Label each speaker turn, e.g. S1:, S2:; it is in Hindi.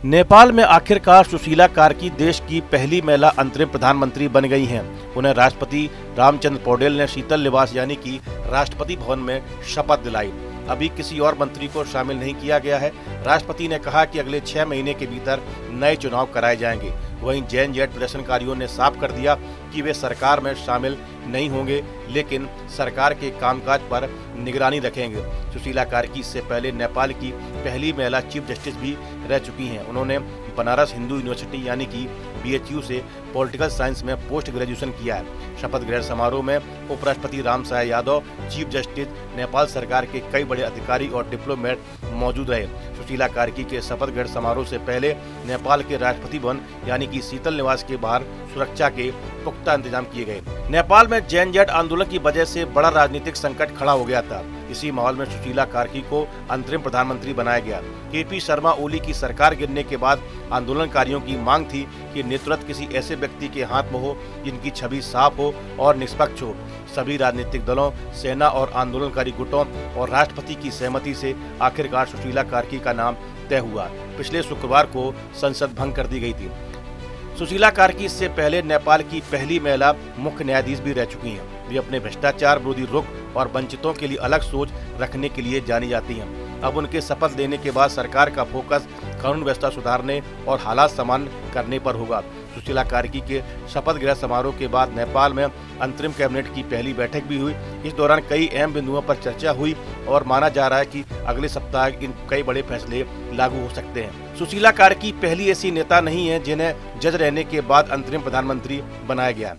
S1: नेपाल में आखिरकार सुशीला कार्की देश की पहली महिला अंतरिम प्रधानमंत्री बन गई हैं। उन्हें राष्ट्रपति रामचंद्र पौडेल ने शीतल निवास यानी कि राष्ट्रपति भवन में शपथ दिलाई। अभी किसी और मंत्री को शामिल नहीं किया गया है। राष्ट्रपति ने कहा कि अगले 6 महीने के भीतर नए चुनाव कराए जाएंगे। वहीं जेएनजेड प्रदर्शनकारियों ने साफ कर दिया कि वे सरकार में शामिल नहीं होंगे, लेकिन सरकार के कामकाज पर निगरानी रखेंगे। सुशीला कार्की इससे पहले नेपाल की पहली महिला चीफ जस्टिस भी रह चुकी हैं। उन्होंने बनारस हिंदू यूनिवर्सिटी यानी कि BHU से पॉलिटिकल साइंस में पोस्ट ग्रेजुएशन किया है। शपथ ग्रहण समारोह में उपराष्ट्रपति रामसाय यादव, चीफ जस्टिस, नेपाल सरकार के कई बड़े अधिकारी और डिप्लोमेट मौजूद रहे। सुशीला कार्की के शपथ ग्रहण समारोह से पहले नेपाल के राष्ट्रपति भवन यानी कि शीतल निवास के बाहर सुरक्षा के पुख्ता इंतजाम किए गए। नेपाल में जेएनजेड आंदोलन की वजह से बड़ा राजनीतिक संकट खड़ा हो गया था। इसी माहौल में सुशीला कार्की को अंतरिम प्रधानमंत्री बनाया गया। KP शर्मा ओली की सरकार गिरने के बाद आंदोलनकारियों की मांग थी कि नेतृत्व किसी ऐसे व्यक्ति के हाथ में हो जिनकी छवि साफ हो और निष्पक्ष हो। सभी राजनीतिक दलों, सेना और आंदोलनकारी गुटों और राष्ट्रपति की सहमति से आखिरकार सुशीला कार्की का नाम तय हुआ। पिछले शुक्रवार को संसद भंग कर दी गई थी। सुशीला कार्की इससे पहले नेपाल की पहली महिला मुख्य न्यायाधीश भी रह चुकी हैं। वे अपने भ्रष्टाचार विरोधी रुख और वंचितों के लिए अलग सोच रखने के लिए जानी जाती हैं। अब उनके शपथ लेने के बाद सरकार का फोकस कानून व्यवस्था सुधारने और हालात सामान्य करने पर होगा। सुशीला कार्की के शपथ ग्रहण समारोह के बाद नेपाल में अंतरिम कैबिनेट की पहली बैठक भी हुई। इस दौरान कई अहम बिंदुओं पर चर्चा हुई और माना जा रहा है कि अगले सप्ताह इन कई बड़े फैसले लागू हो सकते हैं। सुशीला कार्की पहली ऐसी नेता नहीं है जिन्हें जज रहने के बाद अंतरिम प्रधानमंत्री बनाया गया।